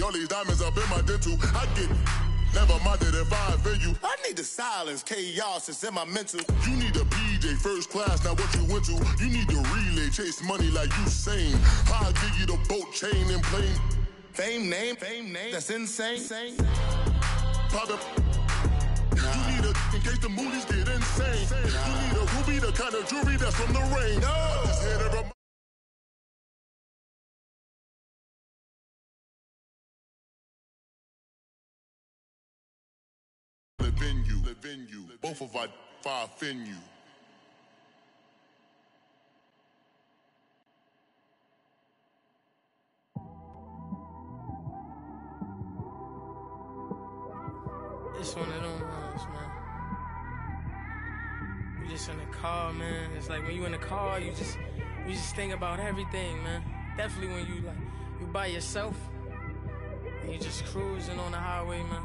all these diamonds up in my dental. I get never minded if I offend you. I need the silence, chaos is in my mental. You need a PJ first class, not what you went to. You need the relay, chase money like you sane. I'll give you the boat chain and plane. Fame name, that's insane. Pop up. You need a in case the movies get insane. You need a ruby, the kind of jewelry that's from the rain. No. I just hit it up. Venue, both of our fire venue. It's one of them ones, man. You just in the car, man. It's like when you in the car, you just think about everything, man. Definitely when you by yourself and you just cruising on the highway, man.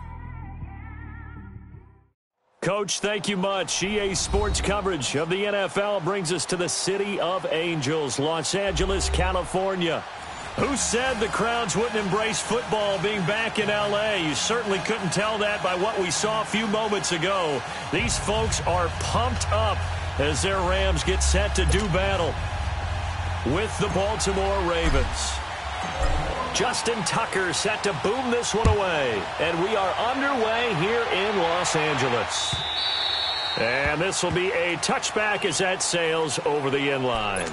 Coach, thank you much. EA Sports coverage of the NFL brings us to the City of Angels, Los Angeles, California. Who said the crowds wouldn't embrace football being back in L.A.? You certainly couldn't tell that by what we saw a few moments ago. These folks are pumped up as their Rams get set to do battle with the Baltimore Ravens. Justin Tucker set to boom this one away. And we are underway here in Los Angeles. And this will be a touchback as that sails over the end line.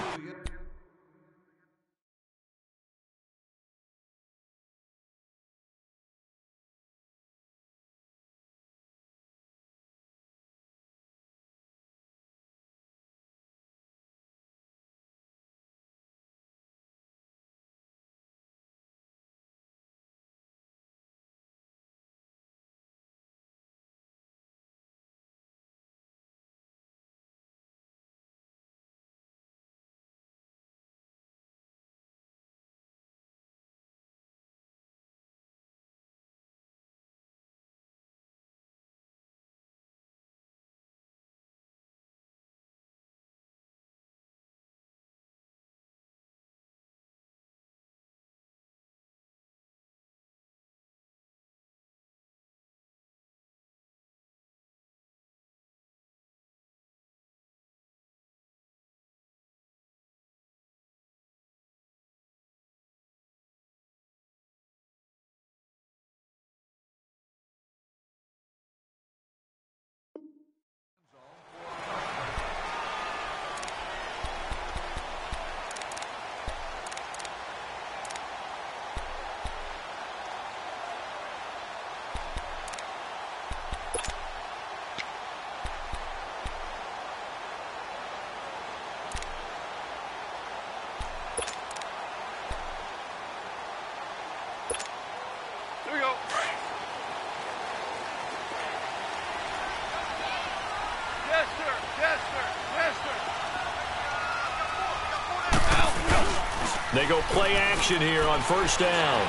They go play action here on first down.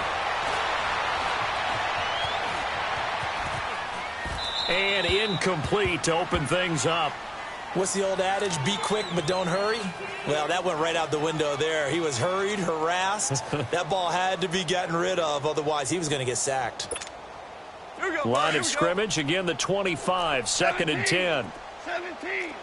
And incomplete to open things up. What's the old adage? Be quick, but don't hurry? Well, that went right out the window there. He was hurried, harassed. That ball had to be gotten rid of. Otherwise, he was going to get sacked. Line of scrimmage. Again, the 25. Second and 10. 17.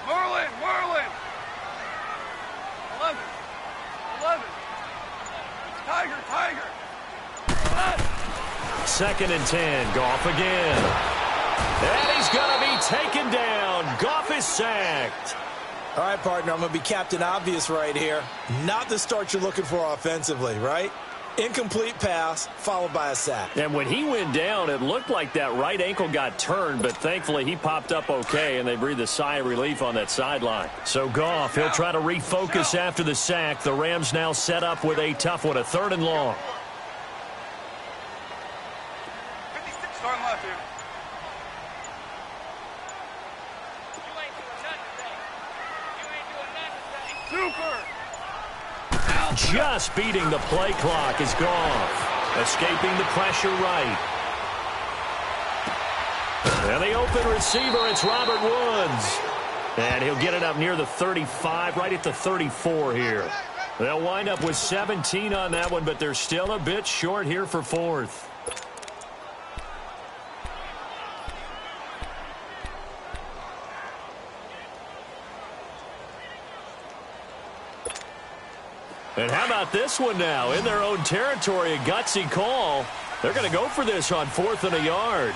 Merlin. 11. Tiger. Second and 10. Goff again. And he's going to be taken down. Goff is sacked. All right, partner, I'm going to be Captain Obvious right here. Not the start you're looking for offensively, right? Incomplete pass, followed by a sack. And when he went down, it looked like that right ankle got turned, but thankfully he popped up okay, and they breathed a sigh of relief on that sideline. So Goff, he'll try to refocus after the sack. The Rams now set up with a tough one, a 3rd and long. Starting left here. Super! Just beating the play clock is Goff. Escaping the pressure right. And the open receiver, it's Robert Woods. And he'll get it up near the 35, right at the 34 here. They'll wind up with 17 on that one, but they're still a bit short here for fourth. And how about this one now? In their own territory, a gutsy call. They're going to go for this on 4th and a yard.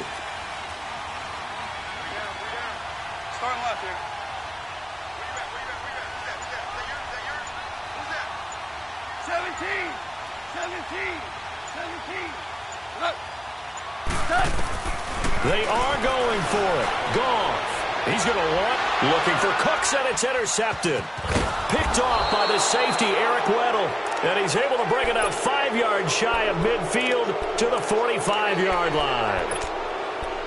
Starting left here. 17. Look. They are going for it. Goff. He's going to want. Looking for Cooks, and it's intercepted. Picked off by the safety, Eric Weddle. And he's able to bring it up 5 yards shy of midfield to the 45-yard line.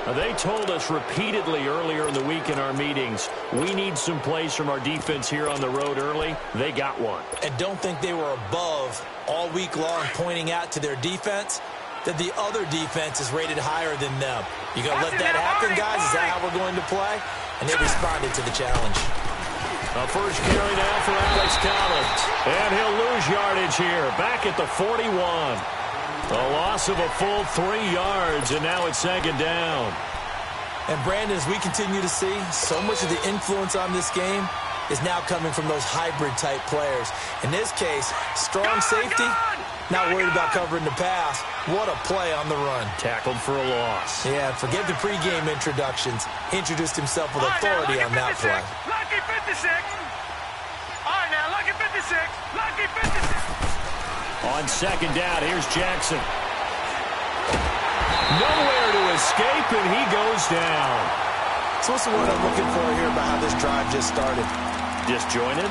Now, they told us repeatedly earlier in the week in our meetings, we need some plays from our defense here on the road early. They got one. And don't think they were above all week long pointing out to their defense that the other defense is rated higher than them. You going to let that happen, guys? Is that how we're going to play? And they responded to the challenge. A first carry now for Alex Collins. And he'll lose yardage here. Back at the 41. A loss of a full 3 yards, and now it's 2nd down. And, Brandon, as we continue to see, so much of the influence on this game is now coming from those hybrid-type players. In this case, strong safety, not worried about covering the pass. What a play on the run. Tackled for a loss. Yeah, forget the pregame introductions. Introduced himself with authority on that play. Lucky 56. All right, now, lucky 56. Lucky 56. On 2nd down, here's Jackson. Nowhere to escape, and he goes down. So what's the word I'm looking for here about how this drive just started? Disjointed?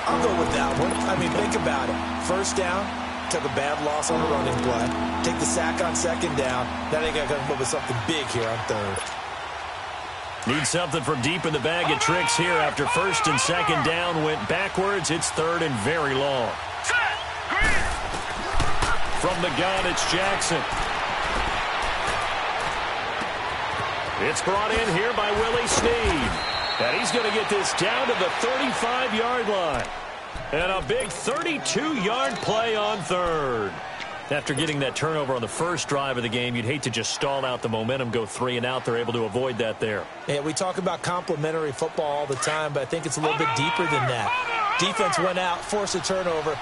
I'll go with that one. I mean, think about it. First down, took a bad loss on a running play. Take the sack on 2nd down. Now they got to come up with something big here on 3rd. Need something from deep in the bag of tricks here after 1st and 2nd down went backwards. It's 3rd and very long. From the gun, it's Jackson. It's brought in here by Willie Snead. And he's going to get this down to the 35-yard line. And a big 32-yard play on 3rd. After getting that turnover on the first drive of the game, you'd hate to just stall out the momentum, go 3 and out. They're able to avoid that there. Yeah, we talk about complementary football all the time, but I think it's a little bit deeper than that. Defense went out, forced a turnover,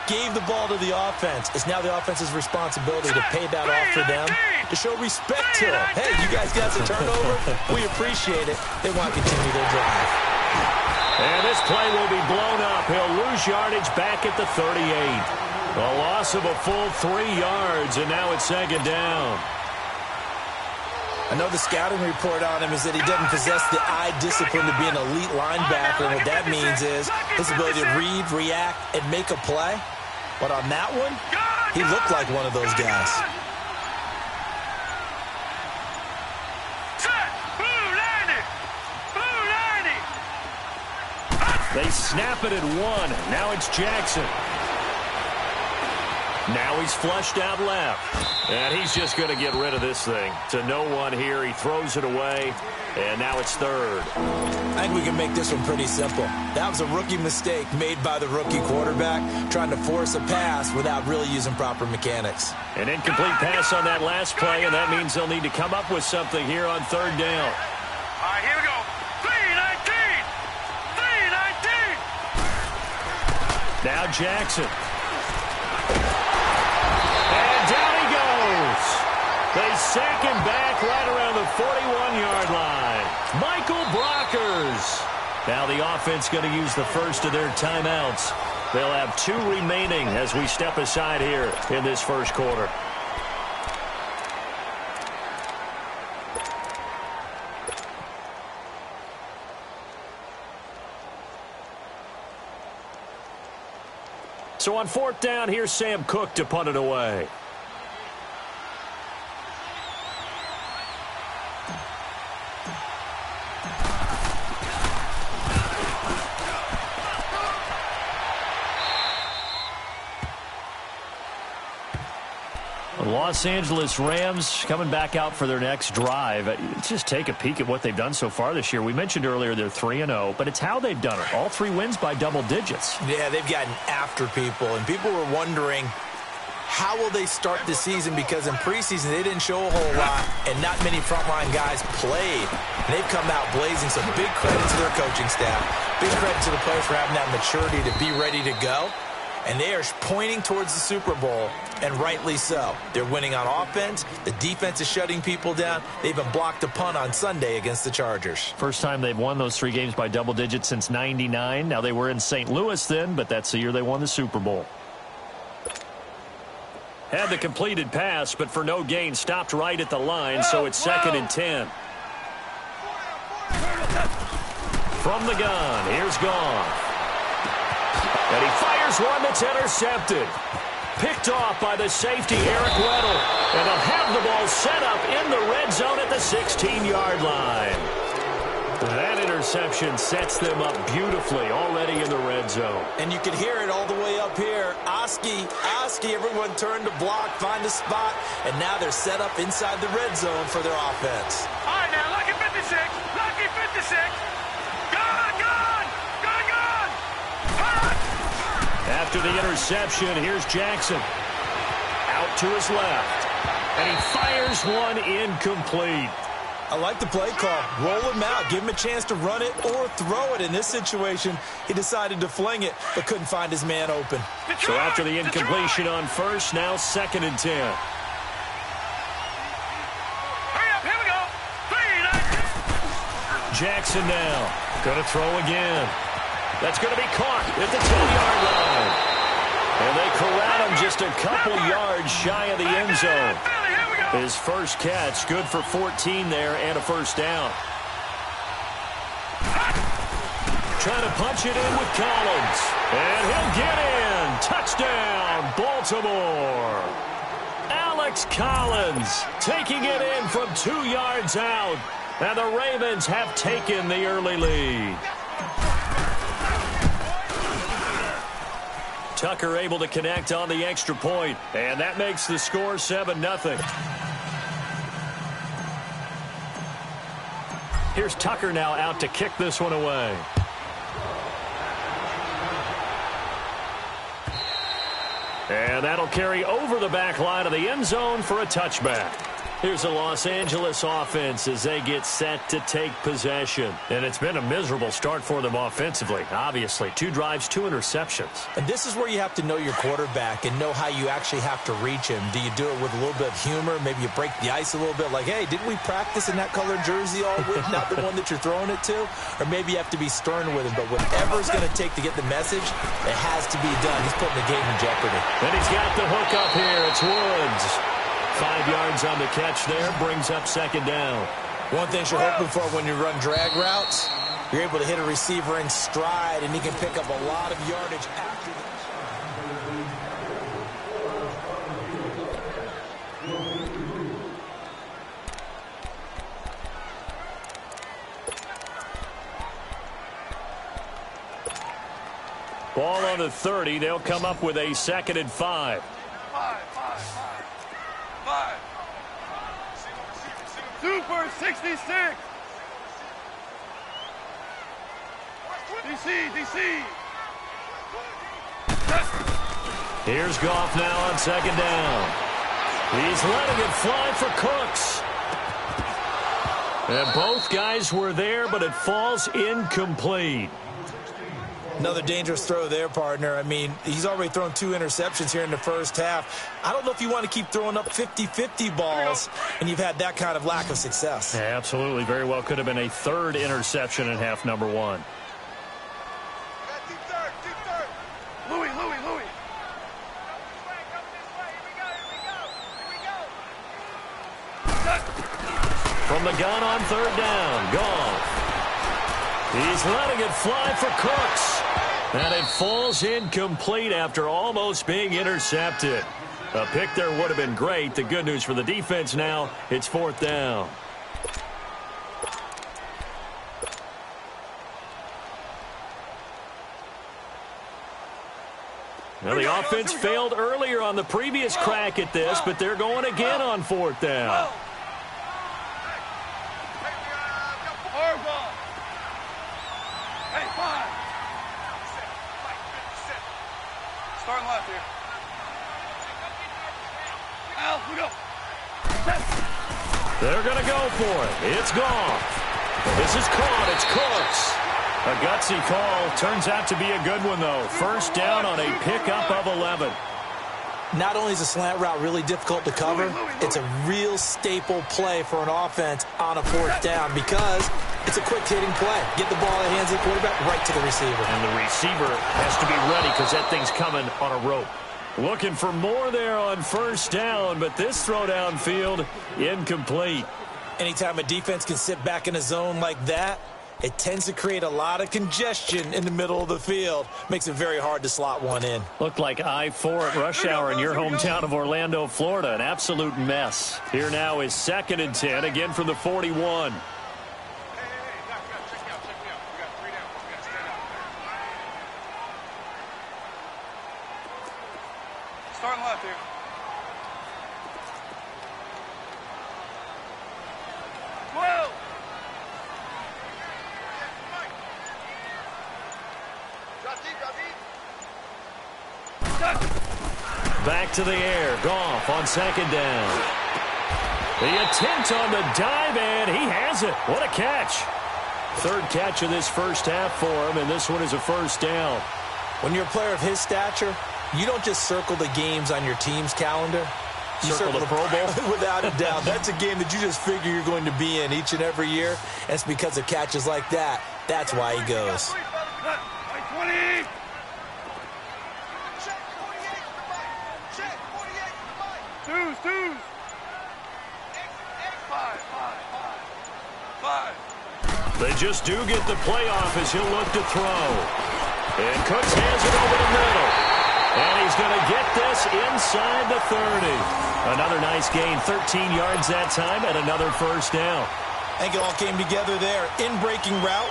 gave the ball to the offense. It's now the offense's responsibility to pay that off for them, to show respect to them. Hey, you guys got the turnover. We appreciate it. They want to continue their drive. And this play will be blown up. He'll lose yardage back at the 38. A loss of a full 3 yards, and now it's 2nd down. I know the scouting report on him is that he doesn't possess the eye discipline to be an elite linebacker. And what that means is his ability to read, react, and make a play. But on that one, he looked like one of those guys. They snap it at 1. Now it's Jackson. Now he's flushed out left. And he's just going to get rid of this thing. To no one here. He throws it away. And now it's 3rd. I think we can make this one pretty simple. That was a rookie mistake made by the rookie quarterback, trying to force a pass without really using proper mechanics. An incomplete pass on that last play, and that means they'll need to come up with something here on 3rd down. All right, here we go. 3-19. 3-19. Now Jackson. And down he goes. They sack him back right around the 41-yard line. Michael Brockers. Now the offense going to use the first of their timeouts. They'll have 2 remaining as we step aside here in this first quarter. So on 4th down, here's Sam Cook to punt it away. Los Angeles Rams coming back out for their next drive. Just take a peek at what they've done so far this year. We mentioned earlier they're 3-0, but it's how they've done it. All 3 wins by double digits. Yeah, they've gotten after people, and people were wondering how will they start the season, because in preseason they didn't show a whole lot, and not many frontline guys played. And they've come out blazing, so big credit to their coaching staff. Big credit to the players for having that maturity to be ready to go. And they are pointing towards the Super Bowl, and rightly so. They're winning on offense. The defense is shutting people down. They even blocked a punt on Sunday against the Chargers. First time they've won those 3 games by double digits since '99. Now, they were in St. Louis then, but that's the year they won the Super Bowl. Had the completed pass, but for no gain, stopped right at the line, so it's 2nd and 10. From the gun, here's Goff. And he fires one that's intercepted. Picked off by the safety, Eric Weddle. And they'll have the ball set up in the red zone at the 16-yard line. That interception sets them up beautifully already in the red zone. And you can hear it all the way up here. Oski, everyone turned to block, find a spot, and now they're set up inside the red zone for their offense. All right, now, lucky 56. Lucky 56. After the interception, here's Jackson. Out to his left. And he fires one incomplete. I like the play call. Roll him out. Give him a chance to run it or throw it. In this situation, he decided to fling it, but couldn't find his man open. So after the incompletion on first, now 2nd and 10. Hurry up, here we go. 3, 9. Jackson now. Going to throw again. That's going to be caught at the 10-yard line. And they corral him just a couple yards shy of the end zone. His first catch, good for 14 there and a first down. Trying to punch it in with Collins. And he'll get in. Touchdown, Baltimore. Alex Collins taking it in from 2 yards out. And the Ravens have taken the early lead. Tucker able to connect on the extra point, and that makes the score 7-0. Here's Tucker now out to kick this one away. And that'll carry over the back line of the end zone for a touchback. Here's the Los Angeles offense as they get set to take possession. And it's been a miserable start for them offensively. Obviously, 2 drives, 2 interceptions. And this is where you have to know your quarterback and know how you actually have to reach him. Do you do it with a little bit of humor? Maybe you break the ice a little bit like, hey, didn't we practice in that colored jersey all week? Not the one that you're throwing it to? Or maybe you have to be stern with him. But whatever it's going to take to get the message, it has to be done. He's putting the game in jeopardy. And he's got the hook up here. It's Woods. 5 yards on the catch there, brings up 2nd down. One thing you're hoping for when you run drag routes, you're able to hit a receiver in stride, and he can pick up a lot of yardage after the ball on the 30. They'll come up with a 2nd and 5. 5. Super 66. DC. Here's Goff now on 2nd down. He's letting it fly for Cooks. And both guys were there, but it falls incomplete. Another dangerous throw there, partner. I mean, he's already thrown 2 interceptions here in the first half. I don't know if you want to keep throwing up 50-50 balls, and you've had that kind of lack of success. Yeah, absolutely. Very well could have been a 3rd interception in half number 1. Louis. From the gun on 3rd down, Goff. He's letting it fly for Cooks. And it falls incomplete after almost being intercepted. A pick there would have been great. The good news for the defense now, it's 4th down. Well, the offense failed earlier on the previous crack at this, but they're going again on 4th down. Starting left here. Al, we go. They're going to go for it. It's gone. This is caught. It's Cooks. A gutsy call. Turns out to be a good one, though. First down on a pickup of 11. Not only is a slant route really difficult to cover, it's a real staple play for an offense on a 4th down because it's a quick-hitting play. Get the ball in the hands of the quarterback right to the receiver. And the receiver has to be ready because that thing's coming on a rope. Looking for more there on 1st down, but this throw downfield, incomplete. Anytime a defense can sit back in a zone like that, it tends to create a lot of congestion in the middle of the field. Makes it very hard to slot one in. Looked like I-4 at rush hour in your hometown of Orlando, Florida. An absolute mess. Here now is 2nd and 10, again from the 41. Starting left here. Whoa! Back to the air. Goff on 2nd down. The attempt on the dive, and he has it. What a catch. 3rd catch of this first half for him, and this one is a 1st down. When you're a player of his stature, you don't just circle the games on your team's calendar. You circle the Pro Bowl? Without a doubt. That's a game that you just figure you're going to be in each and every year. And it's because of catches like that. That's why he goes. 20. Twos. 5. They just do get the playoff as he'll look to throw. And Cooks hands it over the middle. And he's going to get this inside the 30. Another nice gain, 13 yards that time, and another 1st down. I think it all came together there. In-breaking route,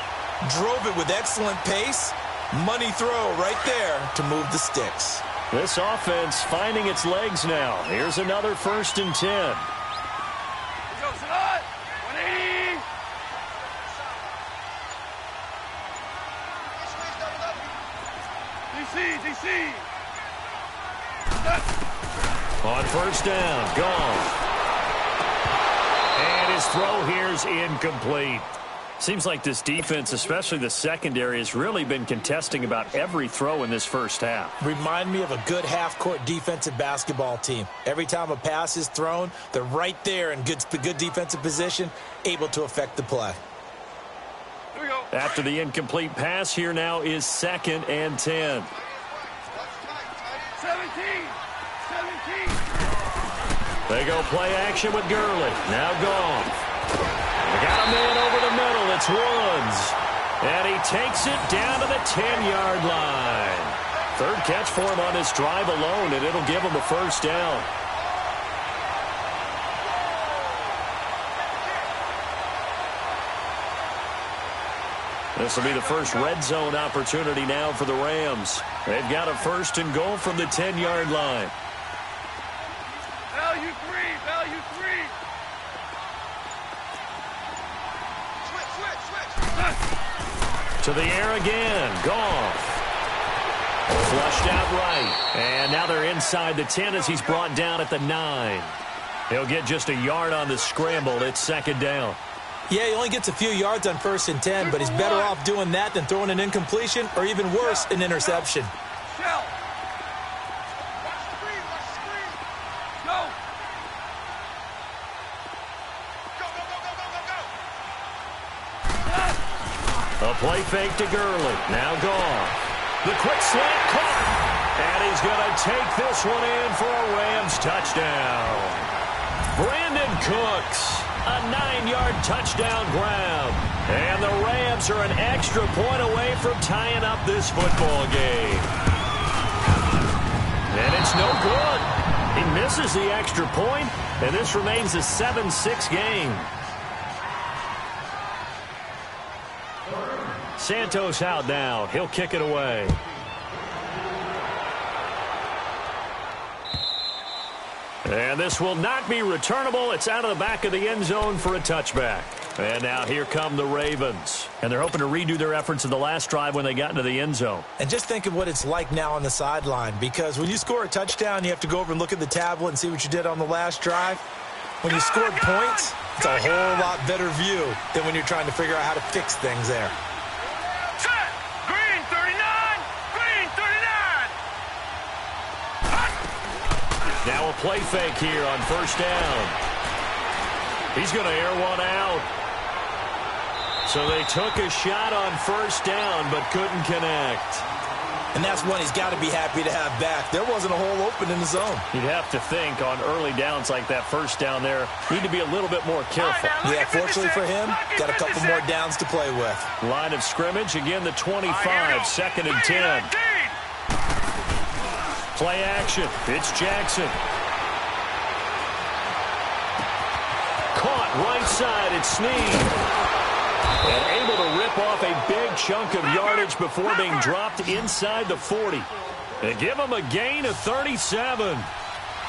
drove it with excellent pace. Money throw right there to move the sticks. This offense finding its legs now. Here's another 1st and 10. Let's go, Sadat. 180. DC. On 1st down, gone. And his throw here's incomplete. Seems like this defense, especially the secondary, has really been contesting about every throw in this first half. Remind me of a good half-court defensive basketball team. Every time a pass is thrown, they're right there in good defensive position, able to affect the play. Here we go. After the incomplete pass, here now is 2nd and 10. 17. They go play action with Gurley. Now Goff. They got a man over the middle. It's Woods. And he takes it down to the 10-yard line. 3rd catch for him on this drive alone, and it'll give him a 1st down. This will be the first red zone opportunity now for the Rams. They've got a 1st and goal from the 10-yard line. Value 3. To the air again. Goff. Flushed out right. And now they're inside the 10 as he's brought down at the 9. He'll get just a yard on the scramble. It's 2nd down. Yeah, he only gets a few yards on 1st and 10, but he's better off doing that than throwing an incompletion or even worse, an interception. Shell. Go. A play fake to Gurley. Now Goff. The quick slant caught. And he's going to take this one in for a Rams touchdown. Brandon Cooks. A 9-yard touchdown grab. And the Rams are an extra point away from tying up this football game. And it's no good. He misses the extra point, and this remains a 7-6 game. Santos out now. He'll kick it away. And this will not be returnable. It's out of the back of the end zone for a touchback. And now here come the Ravens. And they're hoping to redo their efforts in the last drive when they got into the end zone. And just think of what it's like now on the sideline, because when you score a touchdown, you have to go over and look at the tablet and see what you did on the last drive. When you scored points, it's a whole lot better view than when you're trying to figure out how to fix things there. Set. Green 39. Green 39. Now a play fake here on first down. He's going to air one out. So they took a shot on first down but couldn't connect. And that's one he's got to be happy to have back. There wasn't a hole open in the zone. You'd have to think on early downs like that first down there, need to be a little bit more careful. Yeah, fortunately for him, got a couple more downs to play with. Line of scrimmage, again the 25, second and 10. Play action, it's Jackson. Caught right side, it's Snead. And able to rip off a big chunk of yardage before being dropped inside the 40. And give him a gain of 37.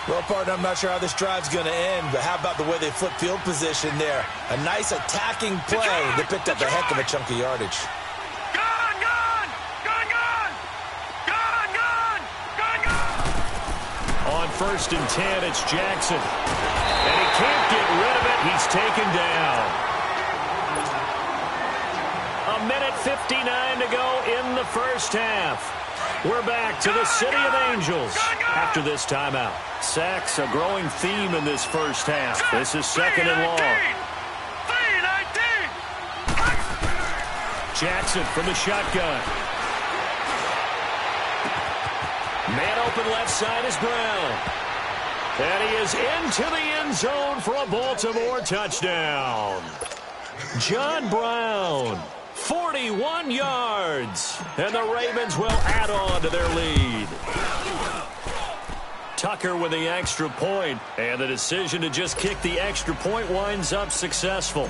Well, partner, I'm not sure how this drive's going to end, but how about the way they flip field position there? A nice attacking play that picked up a heck of a chunk of yardage. Gone, gone, gone, gone, gone, gone, gone, gone. On first and 10, it's Jackson. And he can't get rid of it. He's taken down. A minute 59 to go in the first half. We're back to the City of Angels after this timeout. Sacks, a growing theme in this first half. This is second and long. 3-19. Jackson from the shotgun. Man open left side is Brown. And he is into the end zone for a Baltimore touchdown. John Brown. 41 yards, and the Ravens will add on to their lead. Tucker with the extra point, and the decision to just kick the extra point winds up successful.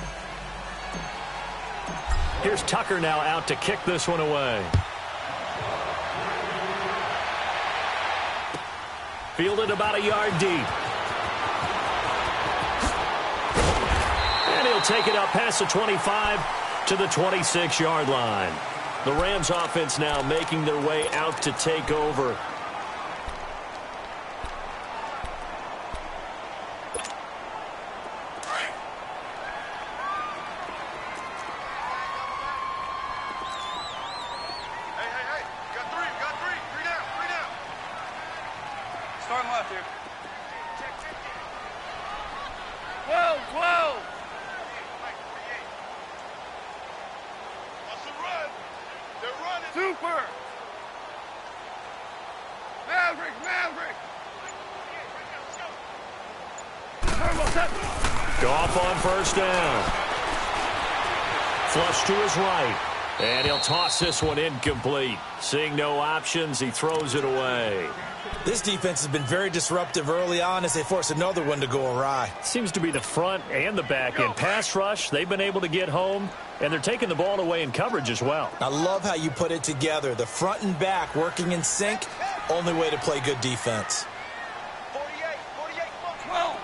Here's Tucker now out to kick this one away. Fielded about a yard deep. And he'll take it up past the 25 to the 26-yard line. The Rams offense now making their way out to take over. Hey, got three down. Starting left here. Whoa. Super! Maverick! Goff on first down. Flush to his right. And he'll toss this one incomplete. Seeing no options, he throws it away. This defense has been very disruptive early on as they force another one to go awry. Seems to be the front and the back end. Pass rush, they've been able to get home, and they're taking the ball away in coverage as well. I love how you put it together. The front and back working in sync, only way to play good defense. 48, 12.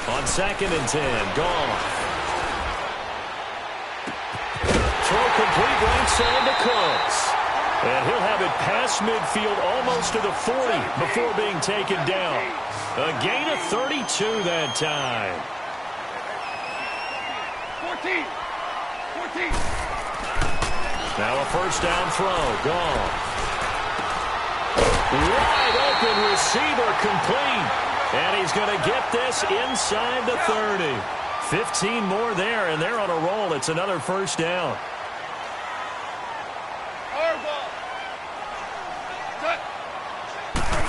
On second and 10, Goff. Throw complete right side to Cooks. And he'll have it past midfield almost to the 40 before being taken down. A gain of 32 that time. 14. Now a first down throw. Goff. Wide open receiver complete. And he's going to get this inside the 30. 15 more there, and they're on a roll. It's another first down.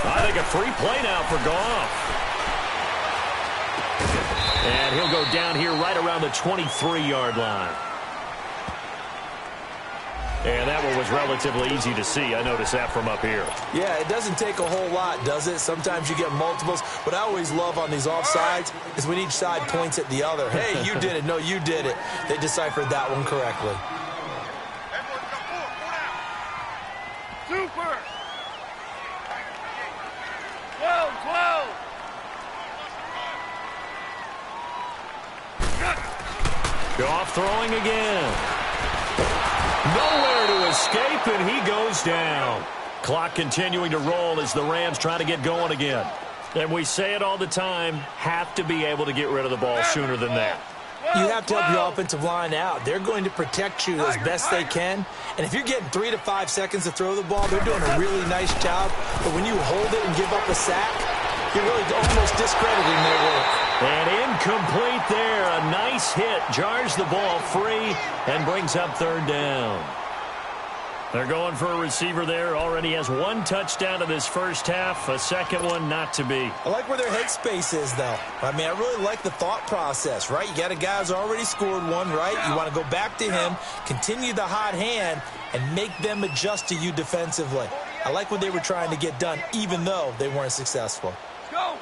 I think a free play now for Goff. And he'll go down here right around the 23-yard line. And that one was relatively easy to see. I noticed that from up here. Yeah, it doesn't take a whole lot, does it? Sometimes you get multiples. What I always love on these offsides is when each side points at the other. Hey, you did it. No, you did it. They deciphered that one correctly. Super! Goff throwing again. Nowhere to escape, and he goes down. Clock continuing to roll as the Rams try to get going again. And we say it all the time, have to be able to get rid of the ball sooner than that. You have to help your offensive line out. They're going to protect you as best they can. And if you're getting 3 to 5 seconds to throw the ball, they're doing a really nice job. But when you hold it and give up a sack, you're really almost discrediting their work. And incomplete there. A nice hit. Jars the ball free and brings up third down. They're going for a receiver there. Already has 1 touchdown in this first half. A second one not to be. I like where their headspace is, though. I mean, I really like the thought process, right? You got a guy who's already scored one, right? You want to go back to him, continue the hot hand, and make them adjust to you defensively. I like what they were trying to get done, even though they weren't successful. Go!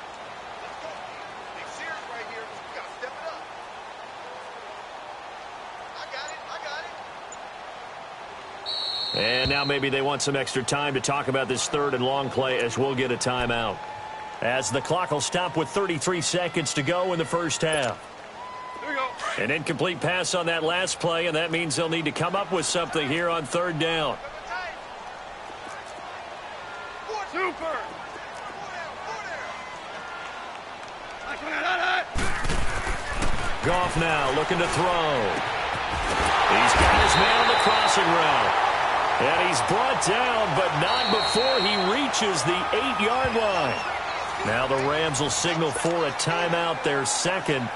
And now maybe they want some extra time to talk about this third and long play as we'll get a timeout. As the clock will stop with 33 seconds to go in the first half. Here we go. An incomplete pass on that last play, and that means they'll need to come up with something here on third down. Super! Goff now looking to throw. He's got his man on the crossing route. And he's brought down, but not before he reaches the 8-yard line. Now the Rams will signal for a timeout, their second,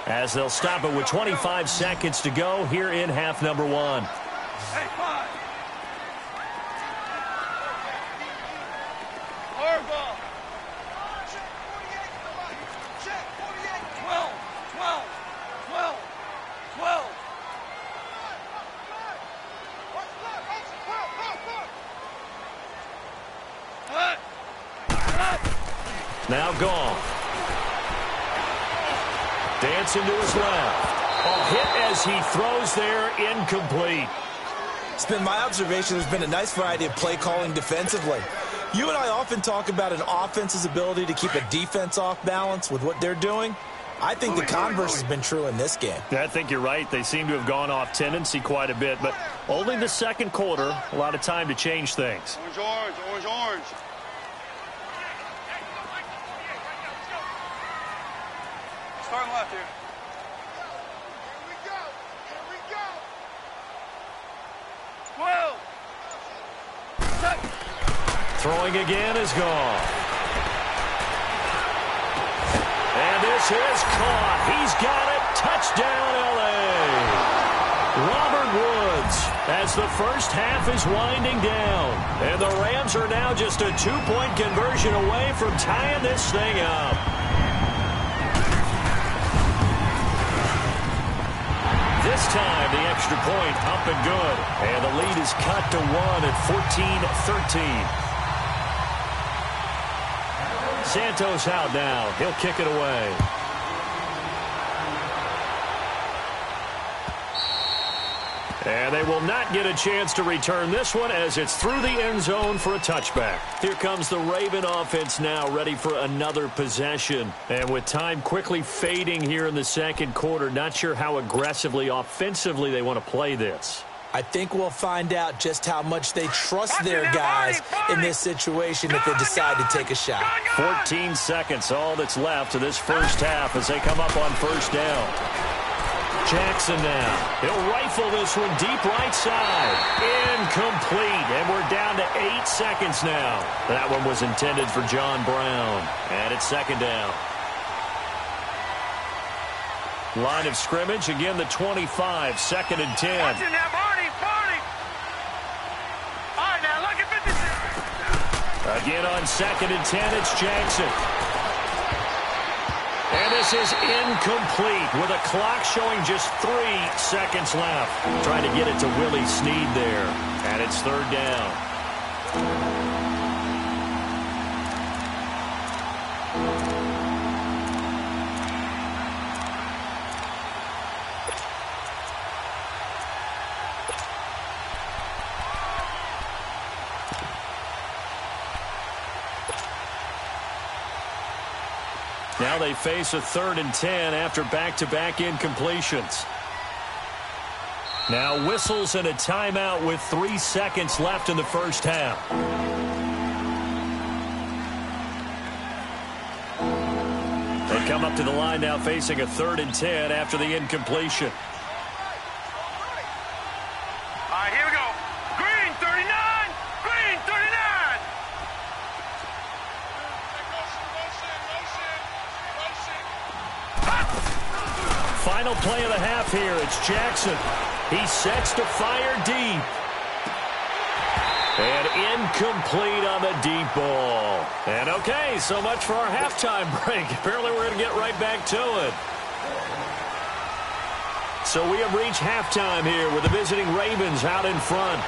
as they'll stop it with 25 seconds to go here in half number 1. Hey, 5. Ball. 12. 12. Now Goff. Dancing to his left. A hit as he throws there, incomplete. It's been my observation there's been a nice variety of play calling defensively. You and I often talk about an offense's ability to keep a defense off balance with what they're doing. I think the converse has been true in this game. I think you're right. They seem to have gone off tendency quite a bit, but only the second quarter, a lot of time to change things. Orange. Starting left here. Here we go. 12. Throwing again is gone. And this is caught. He's got it. Touchdown, L.A. Robert Woods, as the first half is winding down. And the Rams are now just a 2-point conversion away from tying this thing up. This time, the extra point up and good. And the lead is cut to 1 at 14-13. Santos out now. He'll kick it away. And they will not get a chance to return this one as it's through the end zone for a touchback. Here comes the Raven offense now, ready for another possession. And with time quickly fading here in the second quarter, not sure how aggressively, offensively they want to play this. I think we'll find out just how much they trust their guys in this situation if they decide to take a shot. 14 seconds, all that's left of this first half as they come up on first down. Jackson now. He'll rifle this one deep right side. Incomplete. And we're down to 8 seconds now. That one was intended for John Brown. And it's second down. Line of scrimmage, again the 25, second and 10. Watch it now, Barney. All right, now look at 56. Again on second and 10, it's Jackson. And this is incomplete with a clock showing just 3 seconds left. Trying to get it to Willie Snead there. And it's third down. Now they face a third and 10 after back-to-back incompletions. Now whistles and a timeout with 3 seconds left in the first half. They come up to the line now facing a 3rd and 10 after the incompletion. All right, here we go. Green 39. Green 39. Final play of the half here. It's Jackson. He sets to fire deep. And incomplete on the deep ball. And okay, so much for our halftime break. Apparently we're going to get right back to it. So we have reached halftime here with the visiting Ravens out in front.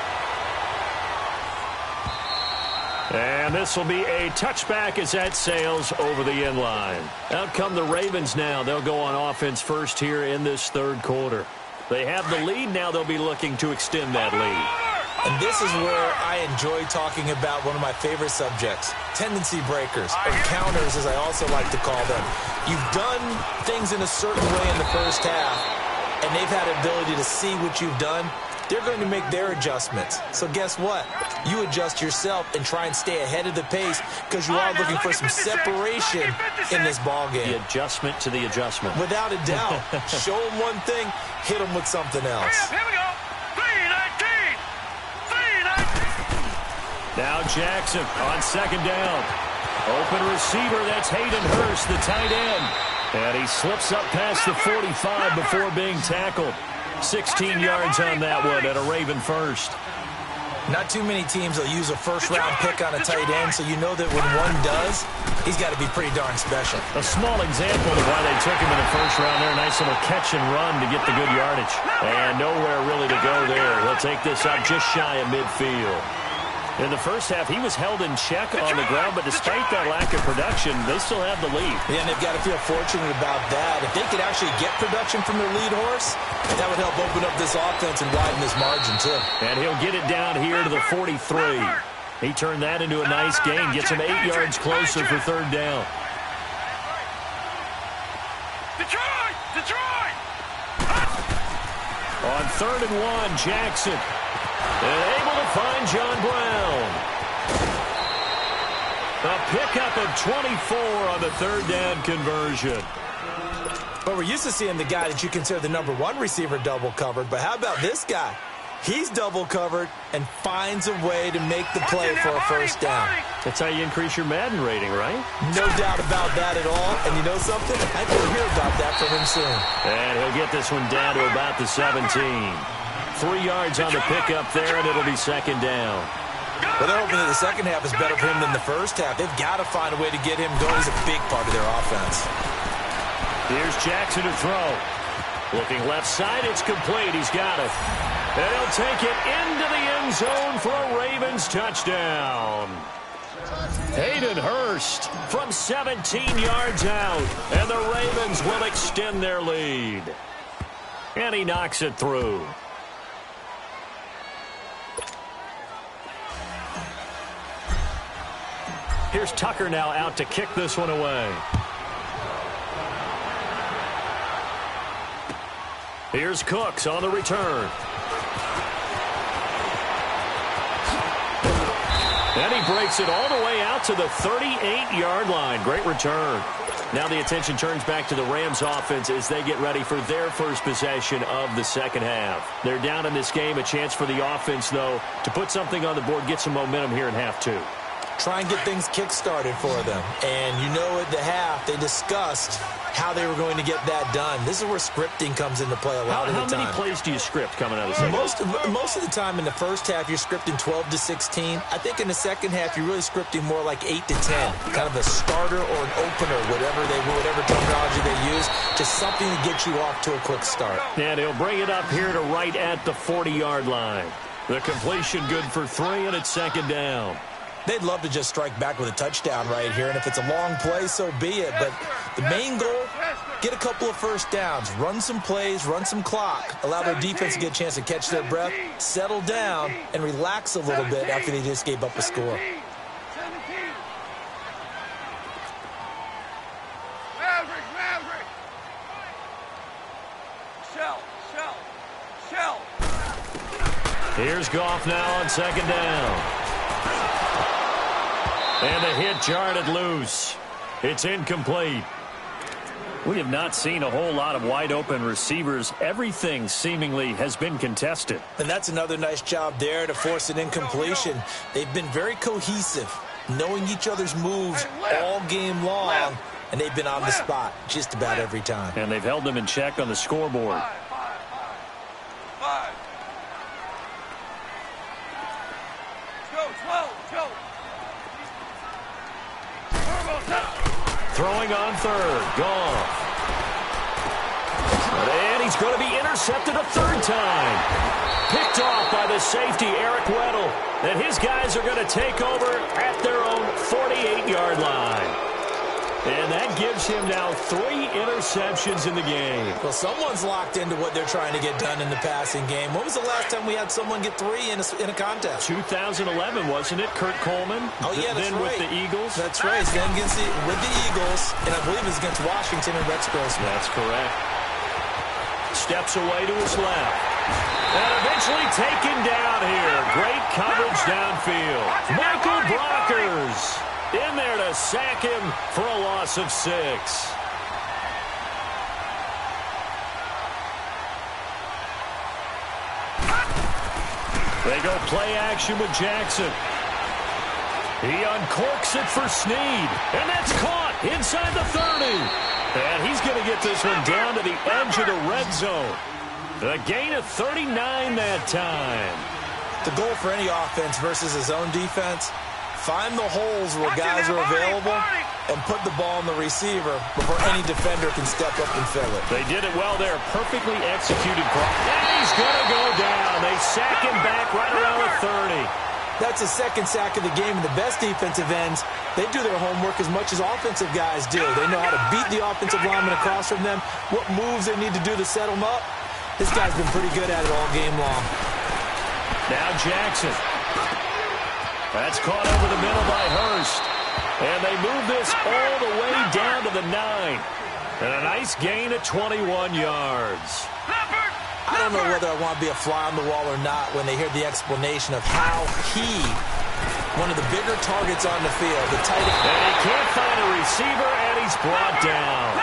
And this will be a touchback as that sails over the end line. Out come the Ravens now. They'll go on offense first here in this 3rd quarter. They have the lead. Now they'll be looking to extend that lead. And this is where I enjoy talking about one of my favorite subjects, tendency breakers, or counters as I also like to call them. You've done things in a certain way in the first half, and they've had the ability to see what you've done. They're going to make their adjustments. So guess what? You adjust yourself and try and stay ahead of the pace because you are looking for some separation in this ball game. The adjustment to the adjustment. Without a doubt. Show them one thing, hit them with something else. Here we go. 319. 319. Now Jackson on 2nd down. Open receiver, that's Hayden Hurst, the tight end. And he slips up past the 45 before being tackled. 16 yards on that one at a Raven first. Not too many teams will use a first-round pick on a tight end, so you know that when one does, he's got to be pretty darn special. A small example of why they took him in the first round there. Nice little catch and run to get the good yardage. And nowhere really to go there. He'll take this up just shy of midfield. In the first half, he was held in check on the ground, but despite that lack of production, they still have the lead. Yeah, and they've got to feel fortunate about that. If they could actually get production from their lead horse, that would help open up this offense and widen this margin, too. And he'll get it down here to the 43. He turned that into a nice gain, gets him 8 yards closer for 3rd down. Detroit! Detroit! On 3rd and 1, Jackson. And able to find John Brown. A pickup of 24 on the 3rd down conversion. But we're used to seeing the guy that you consider the #1 receiver double covered. But how about this guy? He's double covered and finds a way to make the play for a 1st down. That's how you increase your Madden rating, right? No doubt about that at all. And you know something? I think we'll hear about that from him soon. And he'll get this one down to about the 17. 3 yards on the pickup there, and it'll be 2nd down. Well, they're hoping that the second half is better for him than the first half. They've got to find a way to get him going. He's a big part of their offense. Here's Jackson to throw. Looking left side, it's complete. He's got it. And he'll take it into the end zone for a Ravens touchdown. Hayden Hurst from 17 yards out. And the Ravens will extend their lead. And he knocks it through. Here's Tucker now out to kick this one away. Here's Cooks on the return. And he breaks it all the way out to the 38-yard line. Great return. Now the attention turns back to the Rams offense as they get ready for their first possession of the second half. They're down in this game. A chance for the offense, though, to put something on the board, get some momentum here in half 2. Try and get things kick-started for them. And you know at the half, they discussed how they were going to get that done. This is where scripting comes into play a lot of the time. How many plays do you script coming out of the second half? Most of the time in the first half, you're scripting 12 to 16. I think in the second half, you're really scripting more like 8 to 10. Kind of a starter or an opener, whatever terminology they use. Just something to get you off to a quick start. And he'll bring it up here to right at the 40-yard line. The completion good for 3, and it's 2nd down. They'd love to just strike back with a touchdown right here, and if it's a long play, so be it. But the main goal, get a couple of first downs, run some plays, run some clock, allow their defense to get a chance to catch their breath, settle down, and relax a little bit after they just gave up a score. Shell. Here's Goff now on second down. And the hit jarred it loose. It's incomplete. We have not seen a whole lot of wide-open receivers. Everything seemingly has been contested. And that's another nice job there to force an incompletion. They've been very cohesive, knowing each other's moves all game long, and they've been on the spot just about every time. And they've held them in check on the scoreboard. Throwing on third. Goff. And he's going to be intercepted a third time. Picked off by the safety, Eric Weddle. And his guys are going to take over at their own 48-yard line. And that gives him now 3 interceptions in the game. Well, someone's locked into what they're trying to get done in the passing game. When was the last time we had someone get 3 in a contest? 2011, wasn't it? Kurt Coleman? Oh, yeah, that's then right. with the Eagles? That's right. Then with the Eagles, and I believe it's against Washington and Rex Grossman. That's correct. Steps away to his left. And eventually taken down here. Great coverage downfield. Michael Brockers in there to sack him for a loss of 6. They go play action with Jackson. He uncorks it for Snead. And that's caught inside the 30. And he's going to get this one down to the edge of the red zone. A gain of 39 that time. The goal for any offense versus his own defense, find the holes where guys are available and put the ball in the receiver before any defender can step up and fill it. They did it well there. Perfectly executed. And he's going to go down. They sack him back right around the 30. That's the second sack of the game, and the best defensive ends, they do their homework as much as offensive guys do. They know how to beat the offensive lineman across from them, what moves they need to do to set them up. This guy's been pretty good at it all game long. Now Jackson. That's caught over the middle by Hurst. And they move this all the way down to the 9. And a nice gain of 21 yards. I don't know whether I want to be a fly on the wall or not when they hear the explanation of how one of the bigger targets on the field, the tight end. And he can't find a receiver, and he's brought down.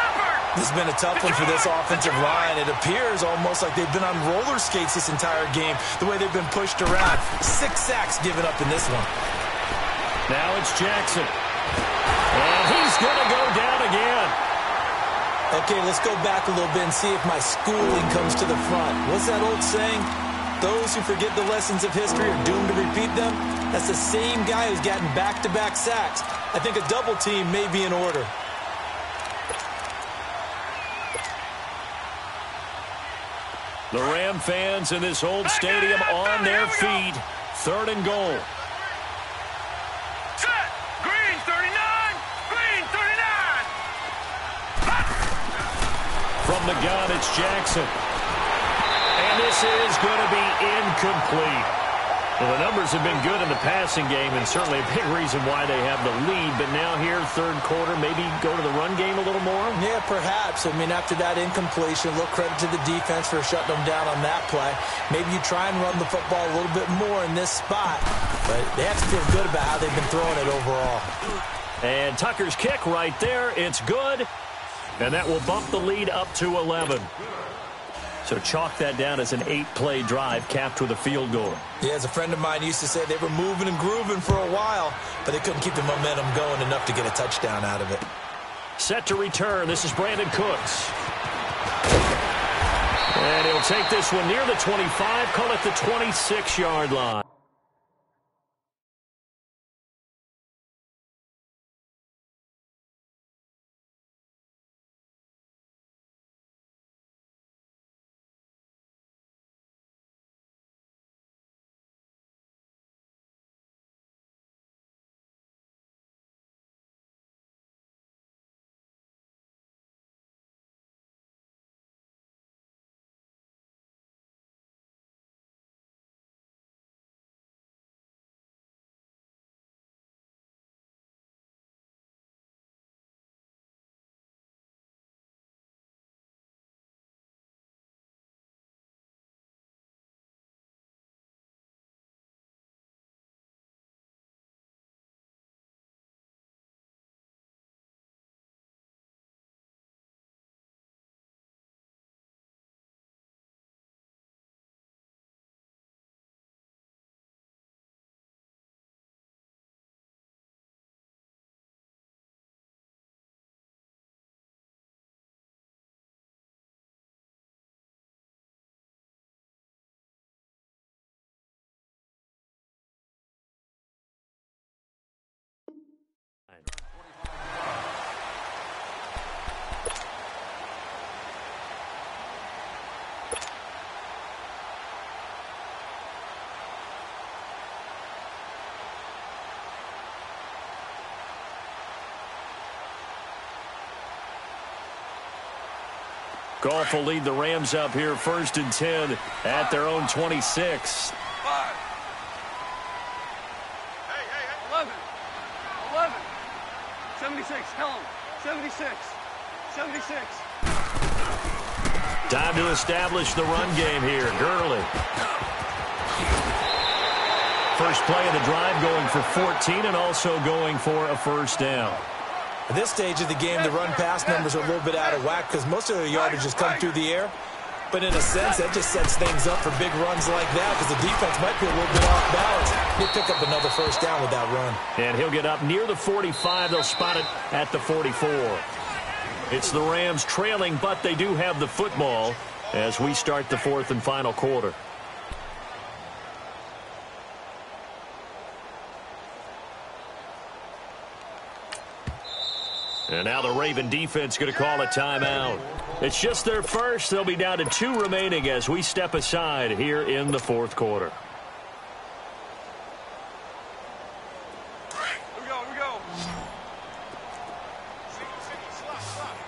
This has been a tough one for this offensive line. It appears almost like they've been on roller skates this entire game, the way they've been pushed around. 6 sacks given up in this one. Now it's Jackson. And he's going to go down again. Okay, let's go back a little bit and see if my schooling comes to the front. What's that old saying? Those who forget the lessons of history are doomed to repeat them. That's the same guy who's gotten back-to-back sacks. I think a double team may be in order. The Ram fans in this old stadium on their feet. 3rd and goal. Set. Green 39. Green 39. From the gun, it's Jackson. And this is going to be incomplete. Well, the numbers have been good in the passing game, and certainly a big reason why they have the lead. But now here, 3rd quarter, maybe go to the run game a little more? Yeah, perhaps. I mean, after that incompletion, a little credit to the defense for shutting them down on that play. Maybe you try and run the football a little bit more in this spot. But they have to feel good about how they've been throwing it overall. And Tucker's kick right there. It's good. And that will bump the lead up to 11. So chalk that down as an 8-play drive capped with a field goal. Yeah, as a friend of mine used to say, they were moving and grooving for a while, but they couldn't keep the momentum going enough to get a touchdown out of it. Set to return. This is Brandon Cooks. And he'll take this one near the 25, call it the 26-yard line. Goff will lead the Rams up here 1st and 10 at their own 26. 76, tell him. 76. Time to establish the run game here. Gurley. First play of the drive going for 14 and also going for a first down. At this stage of the game, the run-pass numbers are a little bit out of whack because most of their yardage has come through the air. But in a sense, that just sets things up for big runs like that because the defense might be a little bit off balance. He'll pick up another first down with that run. And he'll get up near the 45. They'll spot it at the 44. It's the Rams trailing, but they do have the football as we start the 4th and final quarter. And now the Raven defense going to call a timeout. It's just their first. They'll be down to 2 remaining as we step aside here in the 4th quarter. Here we go.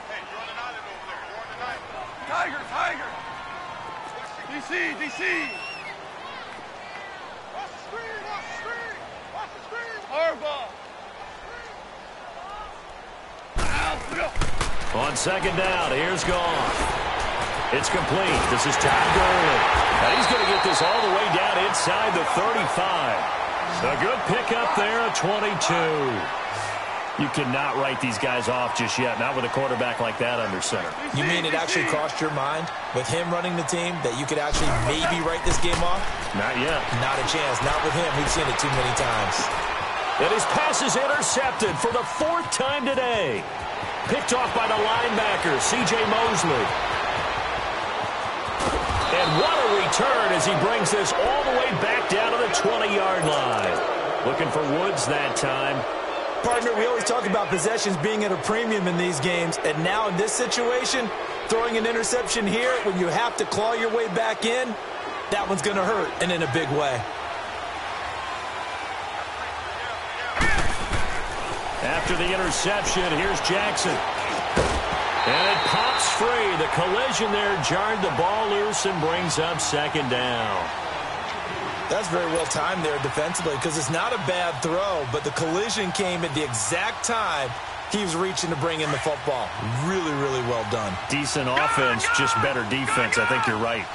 Hey, you're on the island over there. You're on the island. Tiger. DC. Watch the screen. Harbaugh. On 2nd down, here's Goff. It's complete. This is Todd Gurley. And he's going to get this all the way down inside the 35. A good pickup there, a 22. You cannot write these guys off just yet, not with a quarterback like that under center. You mean it actually crossed your mind with him running the team that you could actually maybe write this game off? Not yet. Not a chance. Not with him. We've seen it too many times. And his pass is intercepted for the 4th time today. Picked off by the linebacker, C.J. Mosley. And what a return as he brings this all the way back down to the 20-yard line. Looking for Woods that time. Partner, we always talk about possessions being at a premium in these games. And now in this situation, throwing an interception here when you have to claw your way back in, that one's going to hurt, and in a big way. After the interception, here's Jackson. And it pops free. The collision there jarred the ball loose and brings up 2nd down. That's very well timed there defensively because it's not a bad throw, but the collision came at the exact time he was reaching to bring in the football. Really, really well done. Decent offense, just better defense. I think you're right.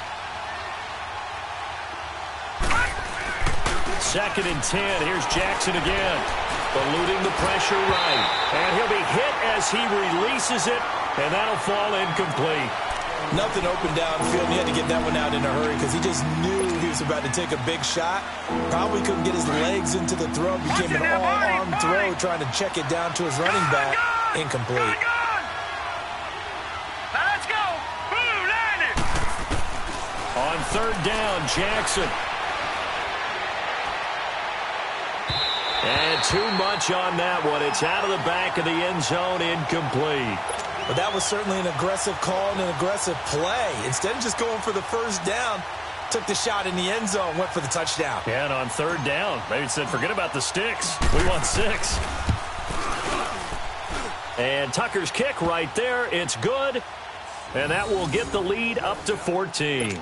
2nd and 10. Here's Jackson again. Eluding the pressure right. And he'll be hit as he releases it, and that'll fall incomplete. Nothing open downfield, and he had to get that one out in a hurry because he just knew he was about to take a big shot. Probably couldn't get his legs into the throw. Became an all-arm throw trying to check it down to his running back. Incomplete. Let's go. Boom, landed. On 3rd down, Jackson. And too much on that one. It's out of the back of the end zone, incomplete. But that was certainly an aggressive call and an aggressive play. Instead of just going for the first down, took the shot in the end zone, went for the touchdown. Yeah, and on 3rd down, maybe said, forget about the sticks. We want 6. And Tucker's kick right there. It's good. And that will get the lead up to 14.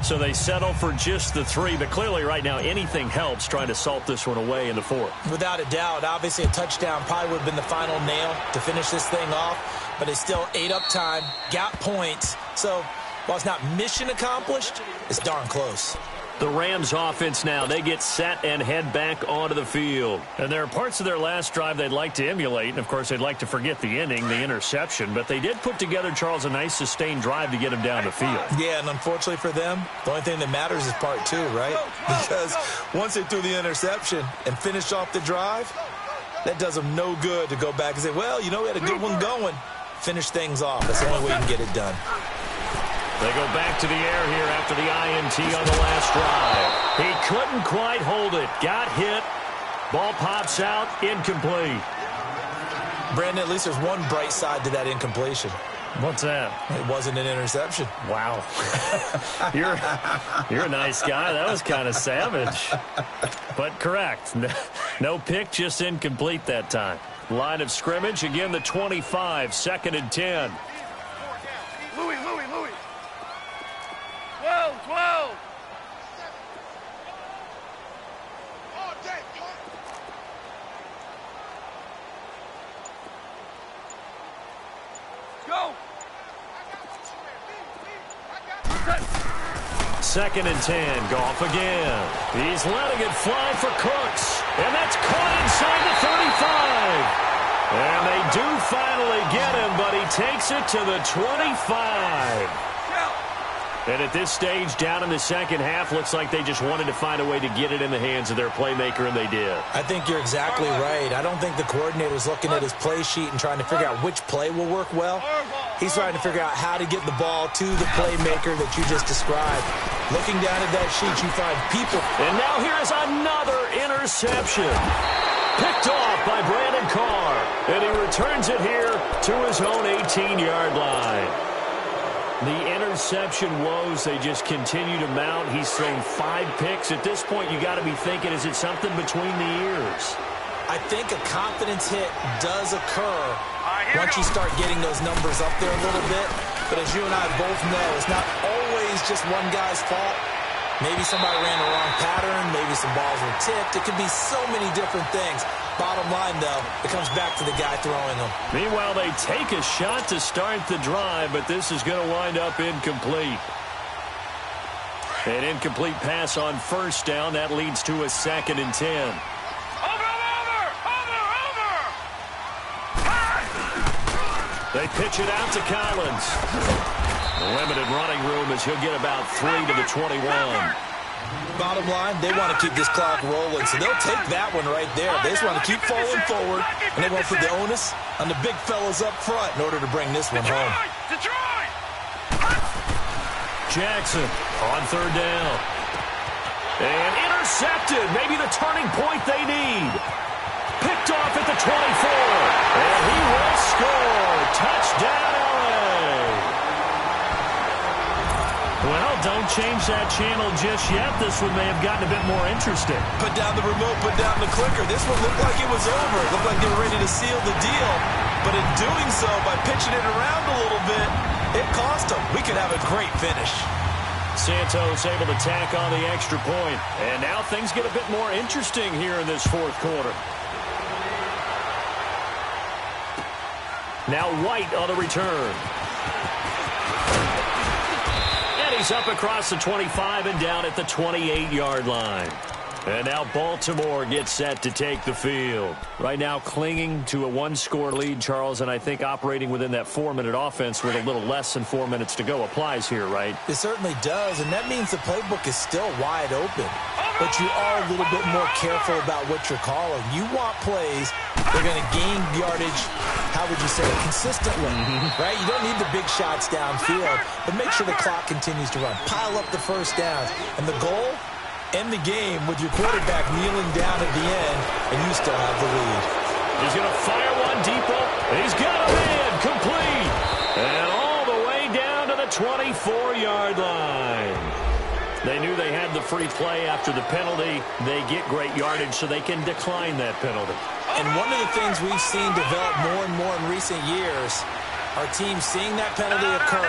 So they settle for just the 3, but clearly right now anything helps trying to salt this one away in the 4th. Without a doubt, obviously a touchdown probably would have been the final nail to finish this thing off, but it's still ate up time, got points. So while it's not mission accomplished, it's darn close. The Rams offense now, they get set and head back onto the field. And there are parts of their last drive they'd like to emulate. And, of course, they'd like to forget the ending, the interception. But they did put together, Charles, a nice sustained drive to get him down the field. Yeah, and unfortunately for them, the only thing that matters is part 2, right? Because once they threw the interception and finished off the drive, that does them no good to go back and say, well, you know, we had a good one going. Finish things off. That's the only way you can get it done. They go back to the air here after the INT on the last drive. He couldn't quite hold it. Got hit. Ball pops out. Incomplete. Brandon, at least there's one bright side to that incompletion. What's that? It wasn't an interception. Wow. You're a nice guy. That was kind of savage. But correct. No pick, just incomplete that time. Line of scrimmage, again the 25, 2nd and 10. Louis. Go! 2nd and 10. Goff again. He's letting it fly for Cooks. And that's caught inside the 35. And they do finally get him, but he takes it to the 25. And at this stage, down in the second half, looks like they just wanted to find a way to get it in the hands of their playmaker, and they did. I think you're exactly right. I don't think the coordinator's looking at his play sheet and trying to figure out which play will work well. He's trying to figure out how to get the ball to the playmaker that you just described. Looking down at that sheet, you find people. And now here's another interception. Picked off by Brandon Carr. And he returns it here to his own 18-yard line. The interception woes, they just continue to mount. He's thrown 5 picks. At this point, you got to be thinking, is it something between the ears? I think a confidence hit does occur once you start getting those numbers up there a little bit. But as you and I both know, it's not always just one guy's fault. Maybe somebody ran the wrong pattern. Maybe some balls were tipped. It could be so many different things. Bottom line, though, it comes back to the guy throwing them. Meanwhile, they take a shot to start the drive, but this is going to wind up incomplete. An incomplete pass on first down. That leads to a 2nd and 10. They pitch it out to Collins. Limited running room as he'll get about 3 to the 21. Bottom line, they want to keep this clock rolling, so they'll take that one right there. They just want to keep falling forward, and they want to put the onus on the big fellas up front in order to bring this one home. Jackson on 3rd down. And intercepted. Maybe the turning point they need. Picked off at the 24. And he will score. Touchdown, LA. Well, don't change that channel just yet. This one may have gotten a bit more interesting. Put down the remote, put down the clicker. This one looked like it was over. It looked like they were ready to seal the deal. But in doing so, by pitching it around a little bit, it cost them. We could have a great finish. Santos able to tack on the extra point. And now things get a bit more interesting here in this 4th quarter. Now White on the return. And he's up across the 25 and down at the 28-yard line. And now Baltimore gets set to take the field. Right now clinging to a 1-score lead, Charles, and I think operating within that 4-minute offense with a little less than 4 minutes to go applies here, right? It certainly does, and that means the playbook is still wide open. But you are a little bit more careful about what you're calling. You want plays that are going to gain yardage, how would you say it, consistently, right? You don't need the big shots downfield, but make sure the clock continues to run. Pile up the first downs. And the goal? End the game with your quarterback kneeling down at the end, and you still have the lead. He's going to fire one deep up, and he's got him in, complete. And all the way down to the 24-yard line. They knew they had the free play after the penalty. They get great yardage, so they can decline that penalty. And one of the things we've seen develop more and more in recent years are teams seeing that penalty occur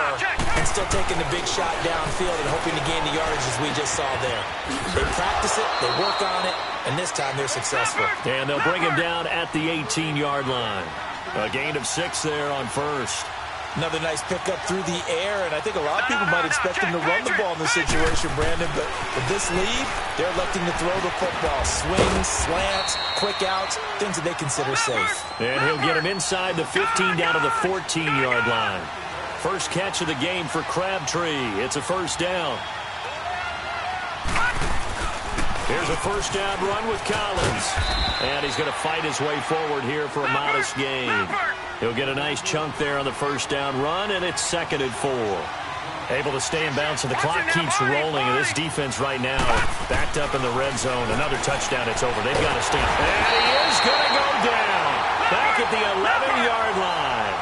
and still taking the big shot downfield and hoping to gain the yardage as we just saw there. They practice it, they work on it, and this time they're successful. And they'll bring him down at the 18-yard line. A gain of 6 there on first. Another nice pickup through the air, and I think a lot of people might expect him to run the ball in this situation, Brandon, but with this lead, they're electing to throw the football. Swings, slants, quick outs, things that they consider safe. And he'll get him inside the 15 down to the 14-yard line. First catch of the game for Crabtree. It's a first down. Here's a first down run with Collins. And he's going to fight his way forward here for a modest gain. He'll get a nice chunk there on the first down run, and it's 2nd and 4. Able to stay in bounds, and the clock keeps rolling. And this defense right now backed up in the red zone. Another touchdown, it's over. They've got to stay. And he is going to go down. Back at the 11-yard line.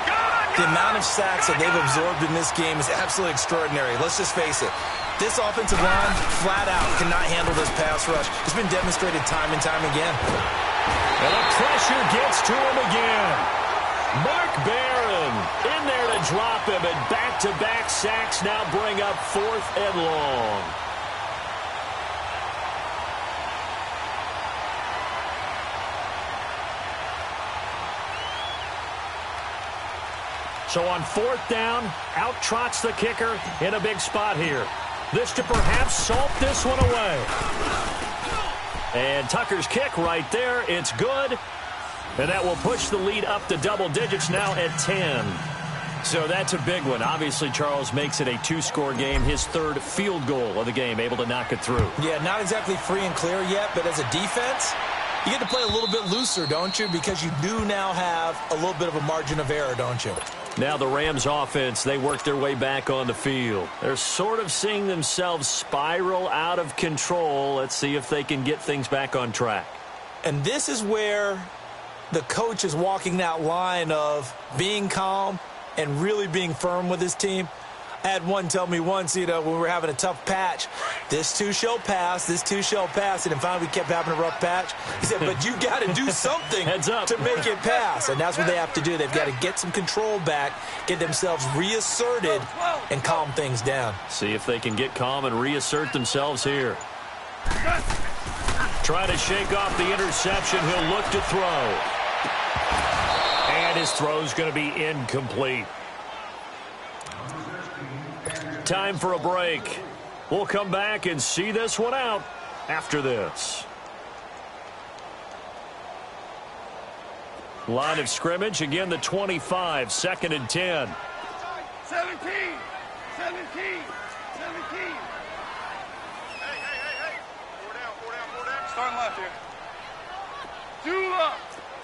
The amount of sacks that they've absorbed in this game is absolutely extraordinary. Let's just face it. This offensive line, flat out, cannot handle this pass rush. It's been demonstrated time and time again. And the pressure gets to him again. Mark Barron in there to drop him, and back-to-back sacks now bring up 4th and long. So on 4th down, out trots the kicker in a big spot here. This to perhaps salt this one away. And Tucker's kick right there. It's good. And that will push the lead up to double digits now at 10. So that's a big one. Obviously, Charles makes it a 2-score game. His 3rd field goal of the game, able to knock it through. Yeah, not exactly free and clear yet, but as a defense, you get to play a little bit looser, don't you? Because you do now have a little bit of a margin of error, don't you? Now the Rams offense, they work their way back on the field. They're sort of seeing themselves spiral out of control. Let's see if they can get things back on track. And this is where the coach is walking that line of being calm and really being firm with his team. I had one tell me once, when we were having a tough patch, this too shall pass, this too shall pass. And then finally we kept having a rough patch. He said, but you got to do something to make it pass. And that's what they have to do. They've got to get some control back, get themselves reasserted, and calm things down. See if they can get calm and reassert themselves here. Try to shake off the interception. He'll look to throw. And his throw's going to be incomplete. Time for a break. We'll come back and see this one out after this. Line of scrimmage, again the 25, 2nd and 10. 17. Hey. Four down. Starting left here. Dula.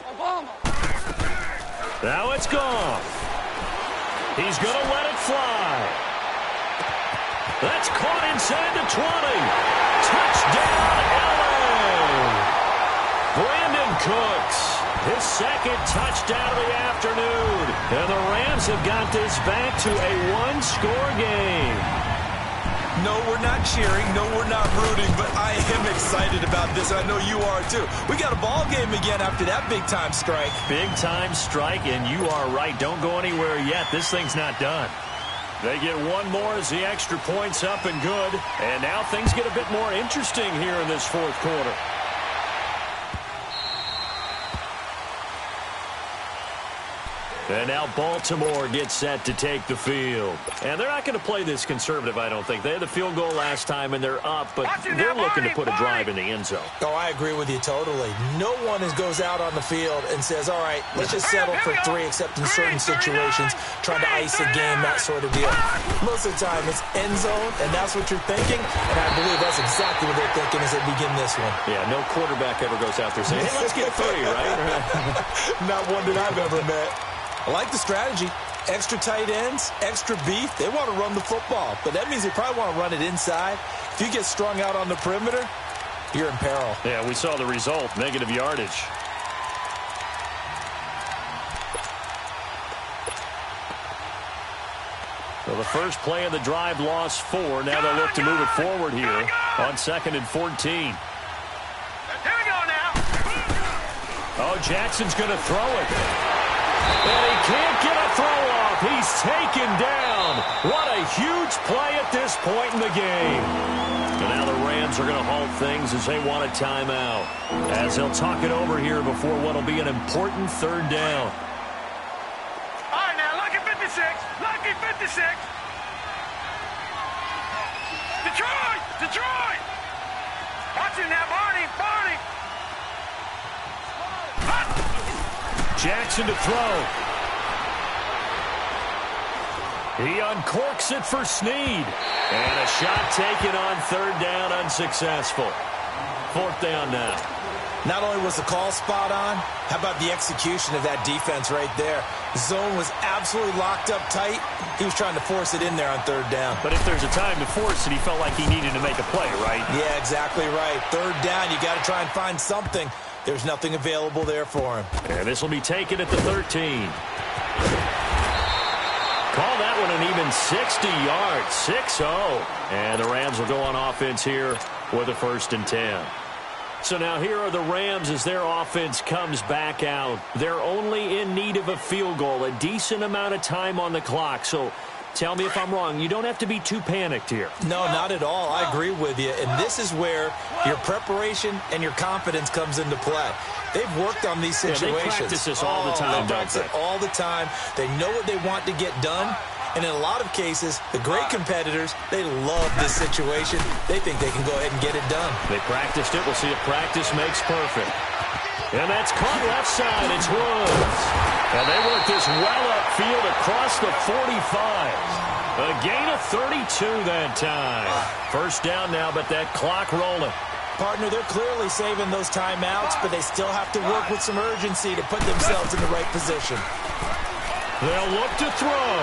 Obama. Now it's gone. He's going to let it fly. That's caught inside the 20. Touchdown, LA. Brandon Cooks, his 2nd touchdown of the afternoon. And the Rams have got this back to a 1-score game. No, we're not cheering. No, we're not rooting. But I am excited about this. I know you are, too. We got a ball game again after that big-time strike. Big-time strike, and you are right. Don't go anywhere yet. This thing's not done. They get one more as the extra point's up and good. And now things get a bit more interesting here in this 4th quarter. And now Baltimore gets set to take the field. And they're not going to play this conservative, I don't think. They had the field goal last time, and they're up, but they're looking to put a drive in the end zone. Oh, I agree with you totally. No one goes out on the field and says, all right, let's just settle for 3, except in certain situations, trying to ice a game, that sort of deal. Most of the time, it's end zone, and that's what you're thinking, and I believe that's exactly what they're thinking as they begin this one. Yeah, no quarterback ever goes out there saying, hey, let's get 3, right? Not one that I've ever met. I like the strategy. Extra tight ends, extra beef. They want to run the football, but that means they probably want to run it inside. If you get strung out on the perimeter, you're in peril. Yeah, we saw the result, negative yardage. So the first play of the drive lost 4. Now they'll look to move it forward here on 2nd and 14. Here we go now. Oh, Jackson's going to throw it. And he can't get a throw off. He's taken down. What a huge play at this point in the game. And now the Rams are going to halt things as they want a timeout, as they'll talk it over here before what will be an important 3rd down. All right, now, lucky 56. Lucky 56. Detroit. Watch it now, Barney. Jackson to throw. He uncorks it for Snead. And a shot taken on 3rd down, unsuccessful. 4th down now. Not only was the call spot on, how about the execution of that defense right there? The zone was absolutely locked up tight. He was trying to force it in there on 3rd down. But if there's a time to force it, he felt like he needed to make a play, right? Yeah, exactly right. 3rd down, you got to try and find something. There's nothing available there for him. And this will be taken at the 13. Call that one an even 60 yards, 6-0. And the Rams will go on offense here with a 1st and 10. So now here are the Rams as their offense comes back out. They're only in need of a field goal, a decent amount of time on the clock. So tell me if I'm wrong. You don't have to be too panicked here. No, not at all. I agree with you. And this is where your preparation and your confidence comes into play. They've worked on these situations. They practice this all the time, They practice it all the time. They know what they want to get done. And in a lot of cases, the great competitors, they love this situation. They think they can go ahead and get it done. They practiced it. We'll see if practice makes perfect. And that's caught left side. It's Woods. And they work this well upfield across the 45. A gain of 32 that time. First down now, but that clock rolling. Partner, they're clearly saving those timeouts, but they still have to work with some urgency to put themselves in the right position. They'll look to throw.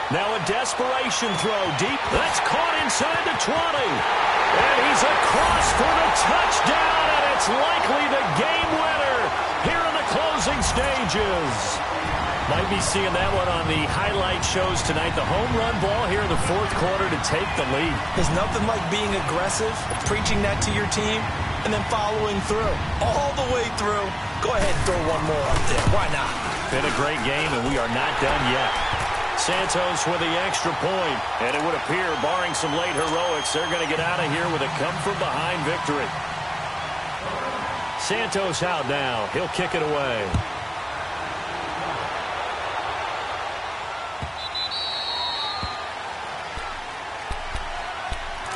Now a desperation throw deep. That's caught inside the 20. And he's across for the touchdown, and it's likely the game winner here in the closing stages. Might be seeing that one on the highlight shows tonight. The home run ball here in the fourth quarter to take the lead. There's nothing like being aggressive, preaching that to your team, and then following through. All the way through. Go ahead and throw one more up there. Why not? Been a great game, and we are not done yet. Santos with the extra point, and it would appear, barring some late heroics, they're going to get out of here with a come-from-behind victory. Santos out now. He'll kick it away.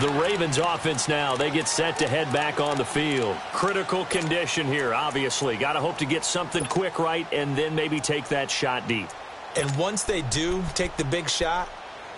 The Ravens offense now, they get set to head back on the field. Critical condition here, obviously. Got to hope to get something quick right and then maybe take that shot deep. And once they do take the big shot,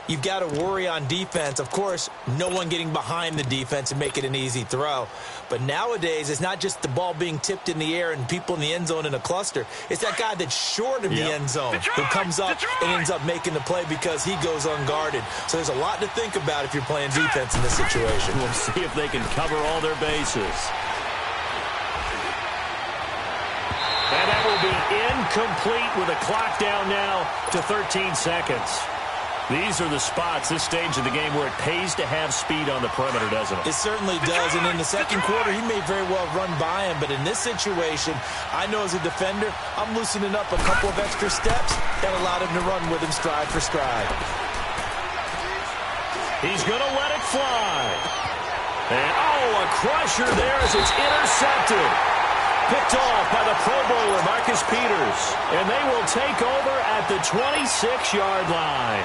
you've got to worry on defense. Of course, no one getting behind the defense and make it an easy throw. But nowadays, it's not just the ball being tipped in the air and people in the end zone in a cluster. It's that guy that's short of the end zone who comes up and ends up making the play because he goes unguarded. So there's a lot to think about if you're playing defense in this situation. We'll see if they can cover all their bases. And that will be incomplete with a clock down now to 13 seconds. These are the spots, this stage of the game, where it pays to have speed on the perimeter, doesn't it? It certainly does, and in the second quarter, he may very well run by him, but in this situation, I know as a defender, I'm loosening up a couple of extra steps that allowed him to run with him stride for stride. He's going to let it fly. And, a crusher there as it's intercepted. Picked off by the Pro Bowler, Marcus Peters. And they will take over at the 26-yard line.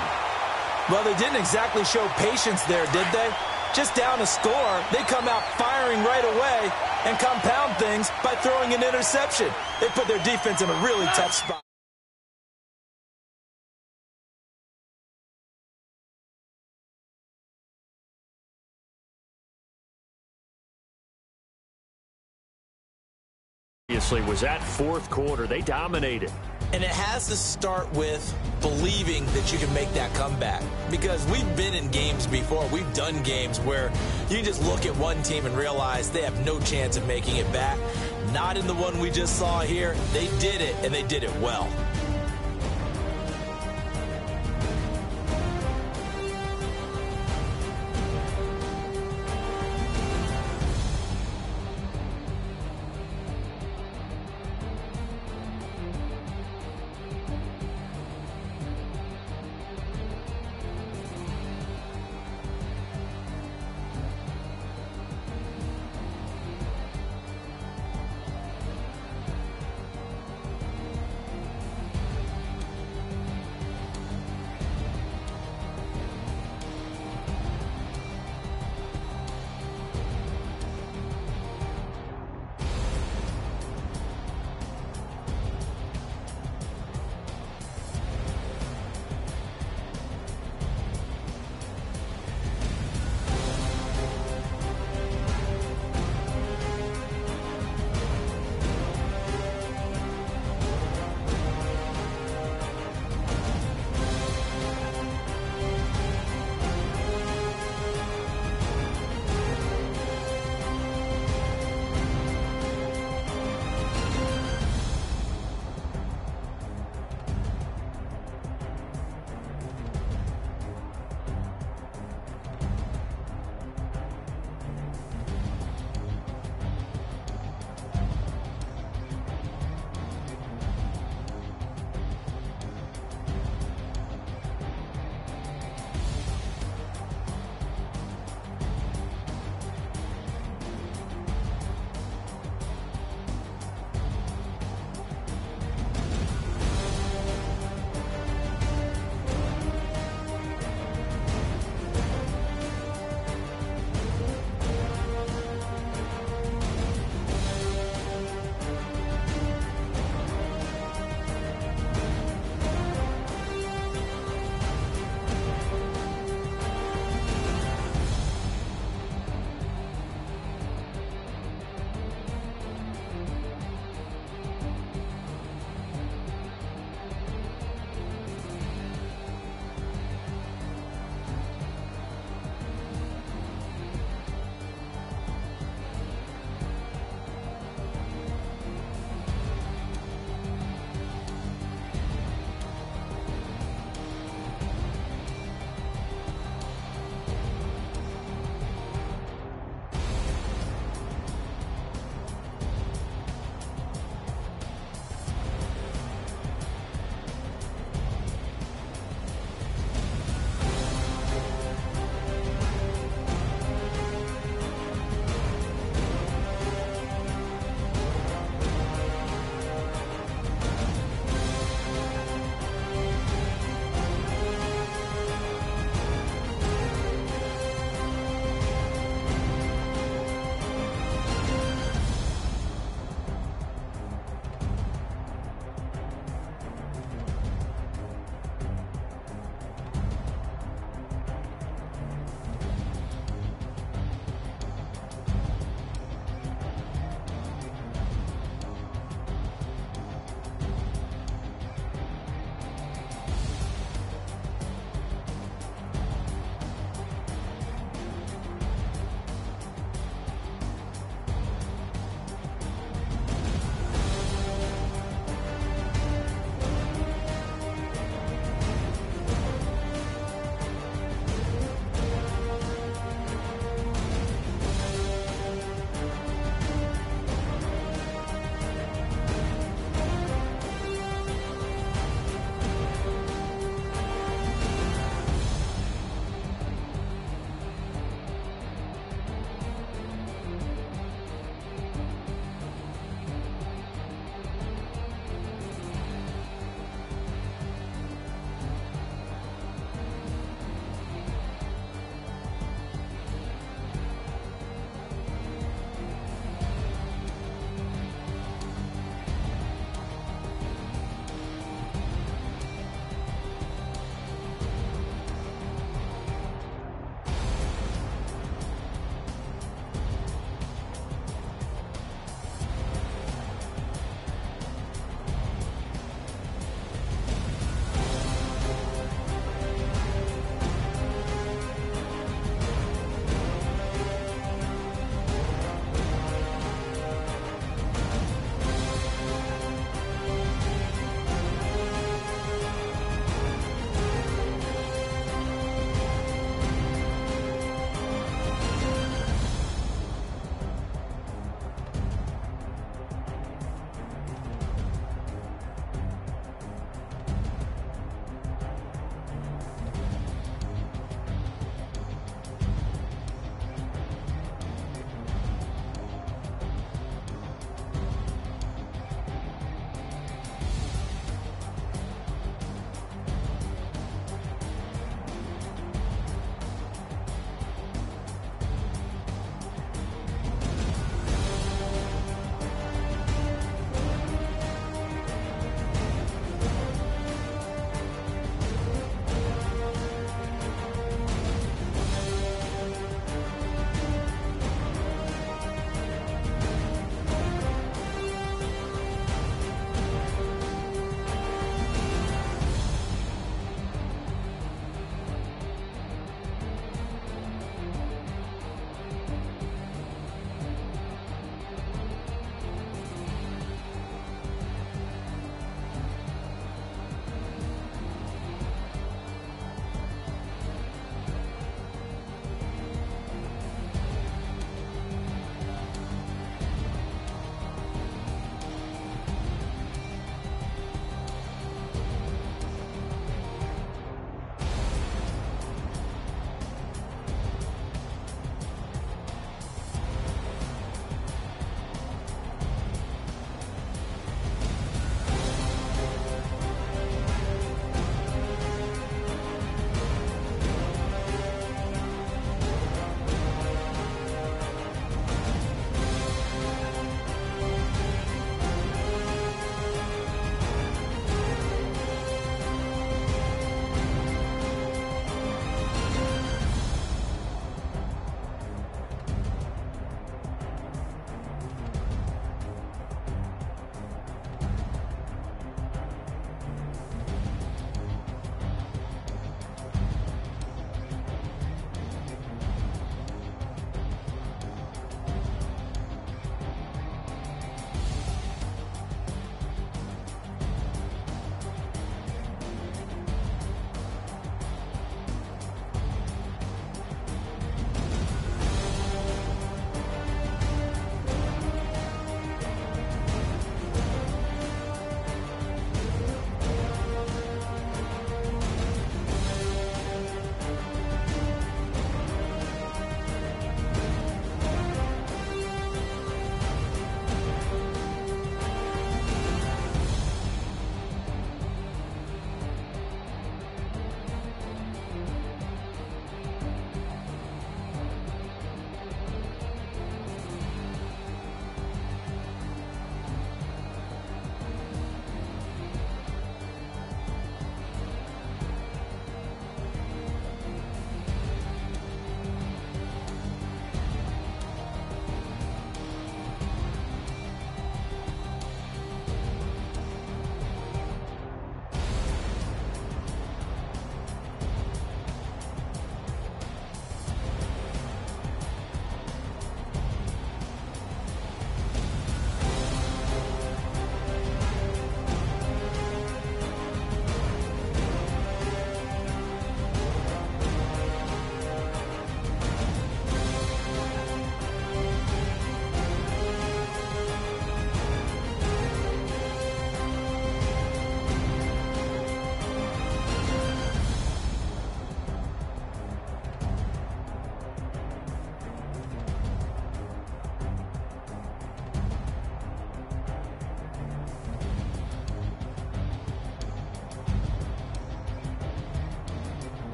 Well, they didn't exactly show patience there, did they? Just down a score, they come out firing right away and compound things by throwing an interception. They put their defense in a really tough spot. Obviously, was that fourth quarter. They dominated. And it has to start with believing that you can make that comeback. Because we've been in games before. We've done games where you just look at one team and realize they have no chance of making it back. Not in the one we just saw here. They did it, and they did it well.